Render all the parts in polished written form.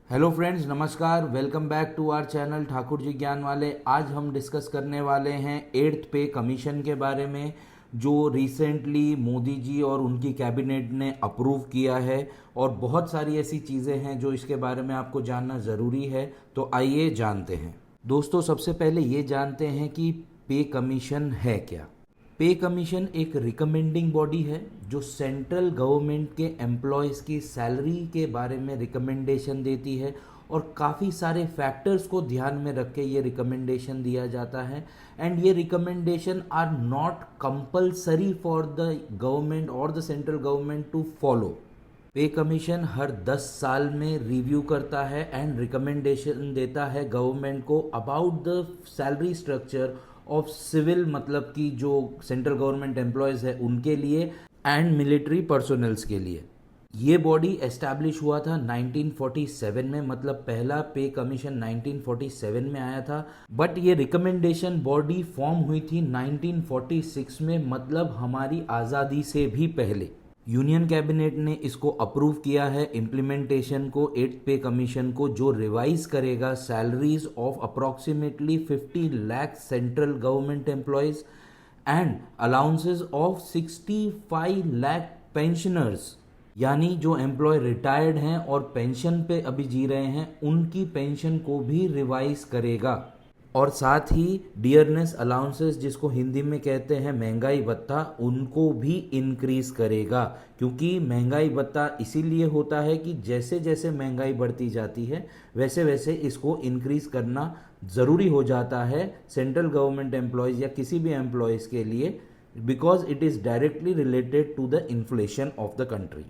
Hello friends, नमस्कार। Welcome back to our channel Thakur ji ज्ञान वाले। आज हम डिस्कस करने वाले हैं 8th पे कमीशन के बारे में, जो रिसेंटली मोदी जी और उनकी कैबिनेट ने अप्रूव किया है। और बहुत सारी ऐसी चीज़ें हैं जो इसके बारे में आपको जानना ज़रूरी है, तो आइए जानते हैं। दोस्तों, सबसे पहले ये जानते हैं कि पे कमीशन है क्या। पे कमीशन एक रिकमेंडिंग बॉडी है जो सेंट्रल गवर्नमेंट के एम्प्लॉयज़ की सैलरी के बारे में रिकमेंडेशन देती है, और काफ़ी सारे फैक्टर्स को ध्यान में रख के ये रिकमेंडेशन दिया जाता है। एंड ये recommendation are not compulsory for the government और the central government to follow. Pay commission हर 10 साल में रिव्यू करता है एंड रिकमेंडेशन देता है गवर्नमेंट को about the salary structure of civil, मतलब कि जो सेंट्रल गवर्नमेंट एम्प्लॉयज़ है उनके लिए एंड मिलिट्री पर्सोनल्स के लिए। ये बॉडी एस्टैब्लिश हुआ था 1947 में, मतलब पहला पे कमीशन 1947 में आया था। बट ये रिकमेंडेशन बॉडी फॉर्म हुई थी 1946 में, मतलब हमारी आज़ादी से भी पहले। यूनियन कैबिनेट ने इसको अप्रूव किया है इम्प्लीमेंटेशन को, 8th पे कमीशन को, जो रिवाइज करेगा salaries of approximately 50 lakh central government employees and allowances of 65 lakh pensioners. यानी जो एम्प्लॉय रिटायर्ड हैं और पेंशन पे अभी जी रहे हैं, उनकी पेंशन को भी रिवाइज करेगा। और साथ ही डियरनेस अलाउंसेस, जिसको हिंदी में कहते हैं महंगाई भत्ता, उनको भी इंक्रीज करेगा। क्योंकि महंगाई भत्ता इसीलिए होता है कि जैसे जैसे महंगाई बढ़ती जाती है वैसे वैसे इसको इंक्रीज करना ज़रूरी हो जाता है सेंट्रल गवर्नमेंट एम्प्लॉयज़ या किसी भी एम्प्लॉयज़ के लिए, because it is directly related to the inflation of the country.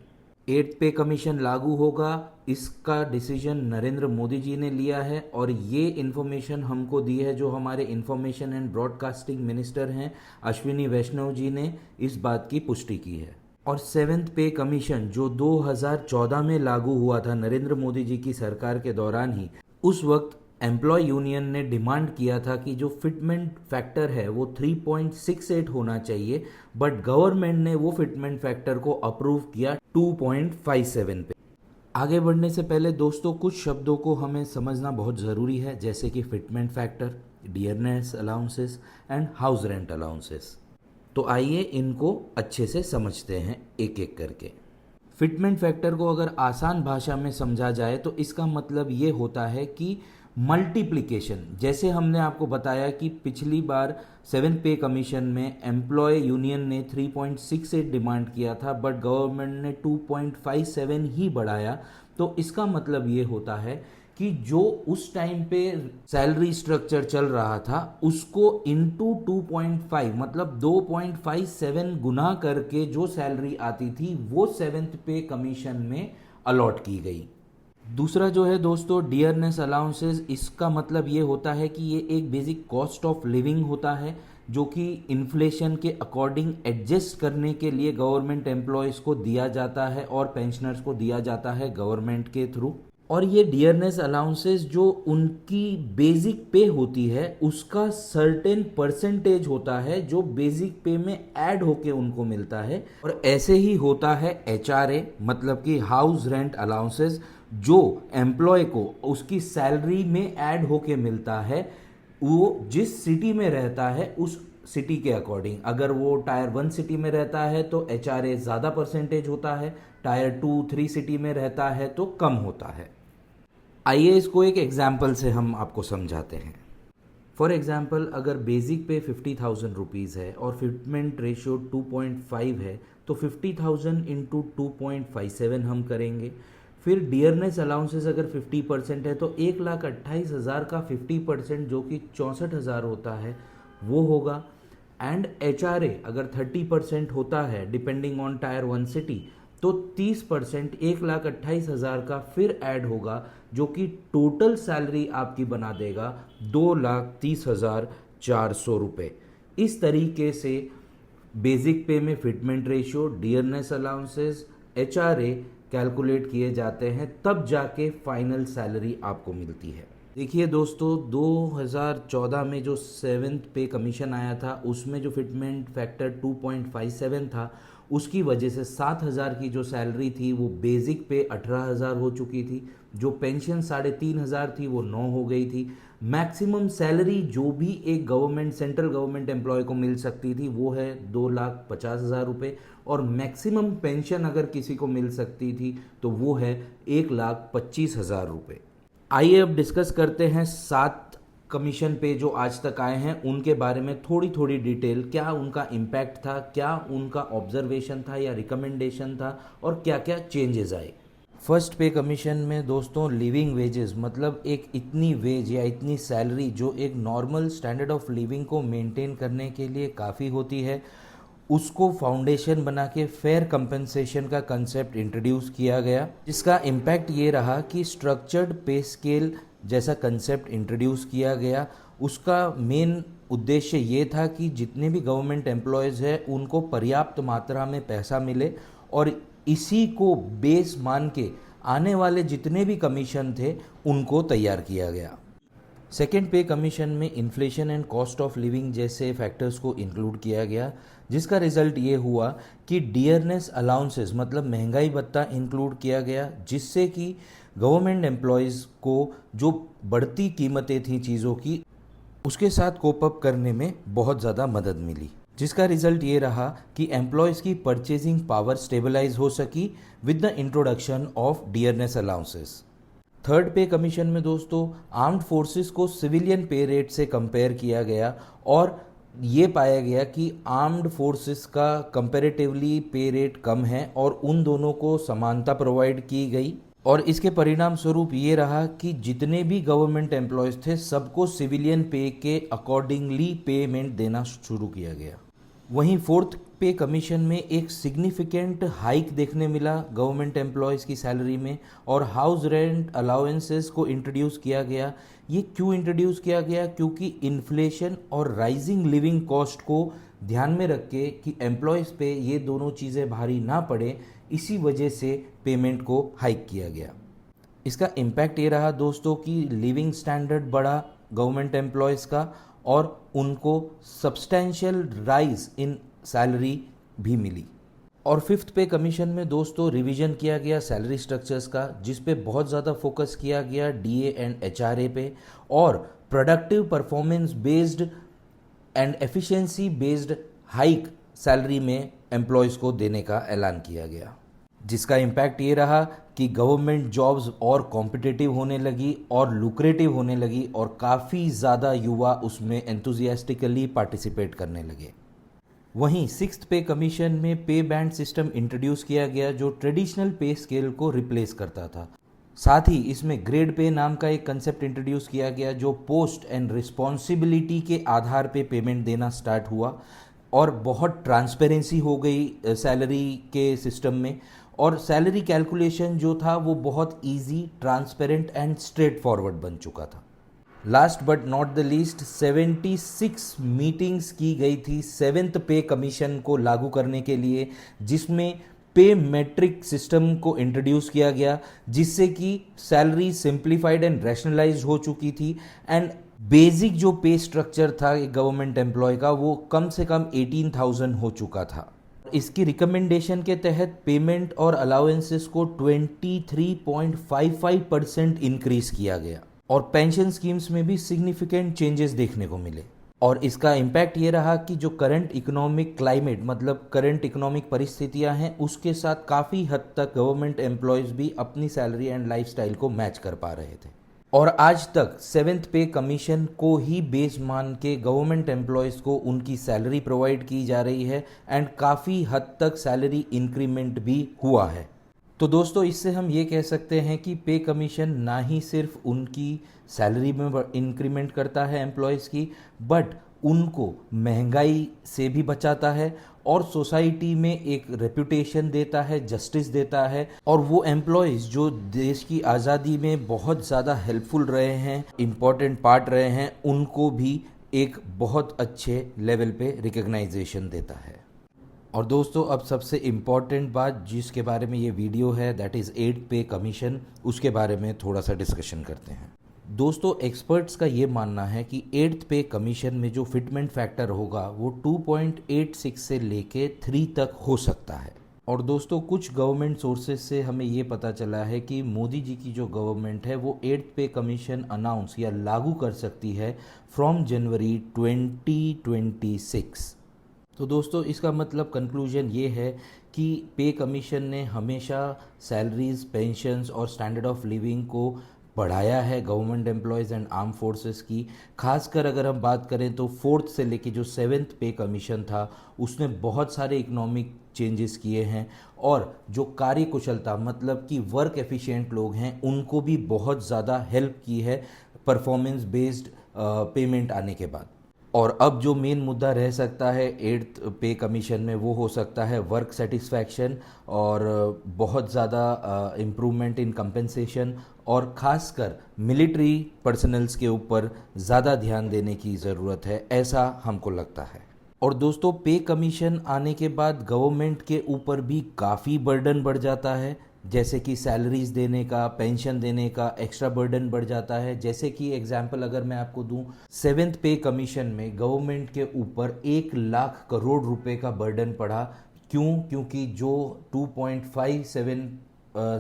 8th pay commission लागू होगा, इसका डिसीजन नरेंद्र मोदी जी ने लिया है, और ये इन्फॉर्मेशन हमको दी है जो हमारे इंफॉर्मेशन एंड ब्रॉडकास्टिंग मिनिस्टर हैं अश्विनी वैष्णव जी ने इस बात की पुष्टि की है। और 7th पे कमीशन जो 2014 में लागू हुआ था नरेंद्र मोदी जी की सरकार के दौरान ही, उस वक्त एम्प्लॉय यूनियन ने डिमांड किया था कि जो फिटमेंट फैक्टर है वो 3.68 होना चाहिए, बट गवर्नमेंट ने वो फिटमेंट फैक्टर को अप्रूव किया 2.57 पे। आगे बढ़ने से पहले दोस्तों, कुछ शब्दों को हमें समझना बहुत ज़रूरी है, जैसे कि fitment factor, dearness allowances and house rent allowances. तो आइए इनको अच्छे से समझते हैं एक एक करके। फिटमेंट फैक्टर को अगर आसान भाषा में समझा जाए तो इसका मतलब ये होता है कि मल्टीप्लिकेशन। जैसे हमने आपको बताया कि पिछली बार 7th पे कमीशन में एम्प्लॉय यूनियन ने 3.68 डिमांड किया था, बट गवर्नमेंट ने 2.57 ही बढ़ाया। तो इसका मतलब ये होता है कि जो उस टाइम पे सैलरी स्ट्रक्चर चल रहा था उसको इनटू 2.5, मतलब 2.57 गुना करके जो सैलरी आती थी वो 7th पे कमीशन में अलॉट की गई। दूसरा जो है दोस्तों, डियरनेस अलाउंसेस, इसका मतलब ये होता है कि ये एक बेसिक कॉस्ट ऑफ लिविंग होता है जो कि इन्फ्लेशन के अकॉर्डिंग एडजस्ट करने के लिए गवर्नमेंट एम्प्लॉयज़ को दिया जाता है और पेंशनर्स को दिया जाता है गवर्नमेंट के थ्रू। और ये डियरनेस अलाउंसेस जो उनकी बेसिक पे होती है उसका सर्टेन परसेंटेज होता है जो बेसिक पे में ऐड होके उनको मिलता है। और ऐसे ही होता है HRA, मतलब कि हाउस रेंट अलाउंसेस, जो एम्प्लॉय को उसकी सैलरी में ऐड होके मिलता है। वो जिस सिटी में रहता है उस सिटी के अकॉर्डिंग, अगर वो टायर 1 सिटी में रहता है तो HRA ज़्यादा परसेंटेज होता है, टायर 2, 3 सिटी में रहता है तो कम होता है। आइए इसको एक एग्जाम्पल से हम आपको समझाते हैं। फॉर एग्जाम्पल, अगर बेसिक पे 50,000 रुपीज़ है और फिटमेंट रेशियो 2.5 है, तो 50,000 इंटू 2.57 हम करेंगे। फिर डियरनेस अलाउंसेस अगर 50% है तो 1,28,000 का 50% जो कि 64,000 होता है वो होगा। एंड HRA अगर 30% होता है डिपेंडिंग ऑन टायर 1 सिटी, तो 30% 1,28,000 का फिर ऐड होगा, जो कि टोटल सैलरी आपकी बना देगा 2,30,400 रुपये। इस तरीके से बेसिक पे में fitment ratio, dearness allowances, HRA calculate किए जाते हैं, तब जाके फाइनल सैलरी आपको मिलती है। देखिए दोस्तों, 2014 में जो 7th पे कमीशन आया था उसमें जो फिटमेंट फैक्टर 2.57 था, उसकी वजह से 7,000 की जो सैलरी थी वो बेसिक पे 18,000 हो चुकी थी, जो पेंशन 3,500 थी वो 9 हो गई थी। मैक्सिमम सैलरी जो भी एक गवर्नमेंट सेंट्रल गवर्नमेंट एम्प्लॉय को मिल सकती थी वो है 2,50,000 रुपये, और मैक्सिमम पेंशन अगर किसी को मिल सकती थी तो वो है 1,25,000 रुपये। आइए अब डिस्कस करते हैं 7 कमीशन पे जो आज तक आए हैं उनके बारे में थोड़ी थोड़ी डिटेल। क्या उनका इम्पैक्ट था, क्या उनका ऑब्जर्वेशन था या रिकमेंडेशन था, और क्या क्या चेंजेस आए। फर्स्ट पे कमीशन में दोस्तों लिविंग वेजेस, मतलब एक इतनी वेज या इतनी सैलरी जो एक नॉर्मल स्टैंडर्ड ऑफ लिविंग को मेंटेन करने के लिए काफ़ी होती है, उसको फाउंडेशन बना के फेयर कंपनसेशन का कंसेप्ट इंट्रोड्यूस किया गया, जिसका इम्पैक्ट ये रहा कि स्ट्रक्चर्ड पे स्केल जैसा कंसेप्ट इंट्रोड्यूस किया गया। उसका मेन उद्देश्य ये था कि जितने भी गवर्नमेंट एम्प्लॉयज़ हैं उनको पर्याप्त मात्रा में पैसा मिले, और इसी को बेस मान के आने वाले जितने भी कमीशन थे उनको तैयार किया गया। सेकेंड पे कमीशन में inflation and cost of living जैसे फैक्टर्स को इंक्लूड किया गया, जिसका रिजल्ट ये हुआ कि डियरनेस अलाउंसेस मतलब महंगाई भत्ता इंक्लूड किया गया, जिससे कि गवर्नमेंट एम्प्लॉयज़ को जो बढ़ती कीमतें थी चीज़ों की उसके साथ कोप अप करने में बहुत ज़्यादा मदद मिली, जिसका रिजल्ट ये रहा कि एम्प्लॉयज़ की परचेजिंग पावर स्टेबलाइज हो सकी with the introduction of dearness allowances. Third पे कमीशन में दोस्तों आर्म्ड फोर्सेस को सिविलियन पे रेट से कंपेयर किया गया, और ये पाया गया कि आर्म्ड फोर्सेस का कंपैरेटिवली पे रेट कम है और उन दोनों को समानता प्रोवाइड की गई, और इसके परिणाम स्वरूप ये रहा कि जितने भी गवर्नमेंट एम्प्लॉयज़ थे सबको सिविलियन पे के अकॉर्डिंगली पेमेंट देना शुरू किया गया। वहीं फोर्थ पे कमीशन में एक सिग्निफिकेंट हाइक देखने मिला गवर्नमेंट एम्प्लॉयज़ की सैलरी में, और हाउस रेंट अलाउंसेस को इंट्रोड्यूस किया गया। ये क्यों इंट्रोड्यूस किया गया? क्योंकि इन्फ्लेशन और राइजिंग लिविंग कॉस्ट को ध्यान में रख के कि एम्प्लॉयज़ पे ये दोनों चीज़ें भारी ना पड़े, इसी वजह से पेमेंट को हाइक किया गया। इसका इम्पैक्ट ये रहा दोस्तों कि लिविंग स्टैंडर्ड बढ़ा गवर्नमेंट एम्प्लॉयज़ का, और उनको सब्सटेंशियल राइज इन सैलरी भी मिली। और फिफ्थ पे कमीशन में दोस्तों रिवीजन किया गया सैलरी स्ट्रक्चर्स का, जिस पे बहुत ज़्यादा फोकस किया गया डीए एंड एचआरए पे, और productive performance based and efficiency based hike salary में एम्प्लॉयज़ को देने का ऐलान किया गया, जिसका इम्पैक्ट ये रहा कि गवर्नमेंट जॉब्स और कॉम्पिटिटिव होने लगी और लुक्रेटिव होने लगी, और काफ़ी ज़्यादा युवा उसमें एंथुजियास्टिकली पार्टिसिपेट करने लगे। वहीं सिक्स्थ पे कमीशन में पे बैंड सिस्टम इंट्रोड्यूस किया गया जो ट्रेडिशनल पे स्केल को रिप्लेस करता था। साथ ही इसमें ग्रेड पे नाम का एक कंसेप्ट इंट्रोड्यूस किया गया जो पोस्ट एंड रिस्पॉन्सिबिलिटी के आधार पे पेमेंट देना स्टार्ट हुआ, और बहुत ट्रांसपेरेंसी हो गई सैलरी के सिस्टम में, और सैलरी कैलकुलेशन जो था वो बहुत easy, transparent and straight forward बन चुका था। Last but not the least 76 meetings की गई थी सेवेंथ पे कमीशन को लागू करने के लिए, जिसमें पे मेट्रिक सिस्टम को इंट्रोड्यूस किया गया, जिससे कि सैलरी सिंप्लीफाइड एंड रैशनलाइज हो चुकी थी, एंड बेसिक जो पे स्ट्रक्चर था एक गवर्नमेंट एम्प्लॉय का वो कम से कम 18,000 हो चुका था। इसकी रिकमेंडेशन के तहत पेमेंट और अलाउंसेस को 23.55% इंक्रीज किया गया, और पेंशन स्कीम्स में भी सिग्निफिकेंट चेंजेस देखने को मिले। और इसका इम्पैक्ट ये रहा कि जो करंट इकोनॉमिक क्लाइमेट मतलब करंट इकोनॉमिक परिस्थितियां हैं उसके साथ काफ़ी हद तक गवर्नमेंट एम्प्लॉयज़ भी अपनी सैलरी एंड लाइफस्टाइल को मैच कर पा रहे थे। और आज तक सेवेंथ पे कमीशन को ही बेस मान के गवर्नमेंट एम्प्लॉयज़ को उनकी सैलरी प्रोवाइड की जा रही है, एंड काफ़ी हद तक सैलरी इंक्रीमेंट भी हुआ है। तो दोस्तों इससे हम ये कह सकते हैं कि पे कमीशन ना ही सिर्फ उनकी सैलरी में इंक्रीमेंट करता है एम्प्लॉयज़ की, बट उनको महंगाई से भी बचाता है, और सोसाइटी में एक रेपुटेशन देता है, जस्टिस देता है, और वो एम्प्लॉयज़ जो देश की आज़ादी में बहुत ज़्यादा हेल्पफुल रहे हैं, इम्पॉर्टेंट पार्ट रहे हैं, उनको भी एक बहुत अच्छे लेवल पे रिकग्नाइजेशन देता है। और दोस्तों अब सबसे इम्पॉर्टेंट बात जिसके बारे में ये वीडियो है that is 8th pay commission, उसके बारे में थोड़ा सा डिस्कशन करते हैं। दोस्तों एक्सपर्ट्स का ये मानना है कि 8th पे कमीशन में जो फिटमेंट फैक्टर होगा वो 2.86 से लेके 3 तक हो सकता है। और दोस्तों कुछ गवर्नमेंट सोर्सेज से हमें ये पता चला है कि मोदी जी की जो गवर्नमेंट है वो 8th पे कमीशन अनाउंस या लागू कर सकती है फ्रॉम जनवरी 2026। तो दोस्तों इसका मतलब कंक्लूजन ये है कि पे कमीशन ने हमेशा सैलरीज, पेंशन्स और स्टैंडर्ड ऑफ लिविंग को बढ़ाया है government employees and arm forces की। खासकर अगर हम बात करें तो 4th से लेके जो 7th पे कमीशन था उसने बहुत सारे इकोनॉमिक चेंजेस किए हैं और जो कार्यकुशलता मतलब कि वर्क एफिशिएंट लोग हैं उनको भी बहुत ज़्यादा हेल्प की है परफॉर्मेंस बेस्ड पेमेंट आने के बाद। और अब जो मेन मुद्दा रह सकता है 8th पे कमीशन में वो हो सकता है वर्क सेटिस्फैक्शन और बहुत ज़्यादा इम्प्रूवमेंट इन कंपेंसेशन और ख़ासकर मिलिट्री पर्सनल्स के ऊपर ज़्यादा ध्यान देने की ज़रूरत है, ऐसा हमको लगता है। और दोस्तों पे कमीशन आने के बाद गवर्नमेंट के ऊपर भी काफ़ी बर्डन बढ़ जाता है, जैसे कि सैलरीज देने का, पेंशन देने का एक्स्ट्रा बर्डन बढ़ जाता है। जैसे कि एग्जांपल अगर मैं आपको दूं, 7th पे कमीशन में गवर्नमेंट के ऊपर 1 लाख करोड़ रुपए का बर्डन पड़ा। क्यों? क्योंकि जो 2.57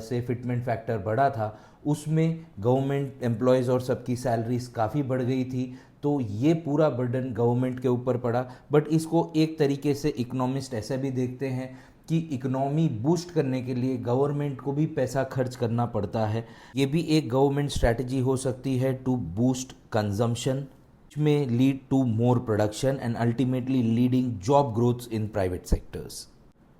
से फिटमेंट फैक्टर बढ़ा था उसमें गवर्नमेंट एम्प्लॉयज़ और सबकी सैलरीज काफ़ी बढ़ गई थी, तो ये पूरा बर्डन गवर्नमेंट के ऊपर पड़ा। बट इसको एक तरीके से इकोनॉमिस्ट ऐसा भी देखते हैं कि इकोनॉमी बूस्ट करने के लिए गवर्नमेंट को भी पैसा खर्च करना पड़ता है। ये भी एक गवर्नमेंट स्ट्रैटेजी हो सकती है to boost consumption, may lead to more production and ultimately leading job growth in private sectors.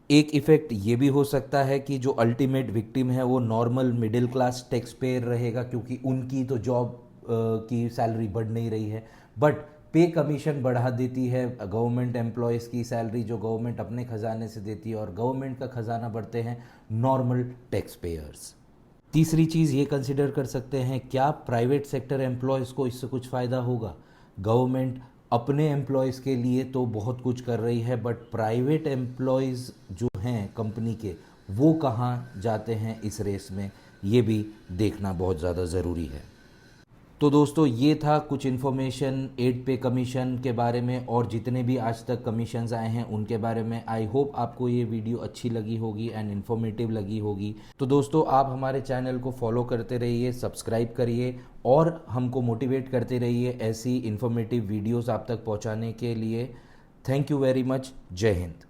एक इफेक्ट ये भी हो सकता है कि जो अल्टीमेट विक्टिम है वो normal middle class tax payer रहेगा, क्योंकि उनकी तो जॉब की सैलरी बढ़ नहीं रही है। बट पे कमीशन बढ़ा देती है गवर्नमेंट एम्प्लॉयज़ की सैलरी जो गवर्नमेंट अपने खजाने से देती है और गवर्नमेंट का खजाना बढ़ते हैं नॉर्मल टैक्स पेयर्स। तीसरी चीज़ ये कंसिडर कर सकते हैं, क्या प्राइवेट सेक्टर एम्प्लॉयज़ को इससे कुछ फ़ायदा होगा? गवर्नमेंट अपने एम्प्लॉयज़ के लिए तो बहुत कुछ कर रही है, बट प्राइवेट एम्प्लॉयज़ जो हैं कंपनी के वो कहाँ जाते हैं इस रेस में, ये भी देखना बहुत ज़्यादा ज़रूरी है। तो दोस्तों ये था कुछ इन्फॉर्मेशन 8th पे कमीशन के बारे में और जितने भी आज तक कमीशंस आए हैं उनके बारे में। आई होप आपको ये वीडियो अच्छी लगी होगी एंड इन्फॉर्मेटिव लगी होगी। तो दोस्तों आप हमारे चैनल को फॉलो करते रहिए, सब्सक्राइब करिए और हमको मोटिवेट करते रहिए ऐसी इन्फॉर्मेटिव वीडियोज़ आप तक पहुँचाने के लिए। Thank you very much. जय हिंद।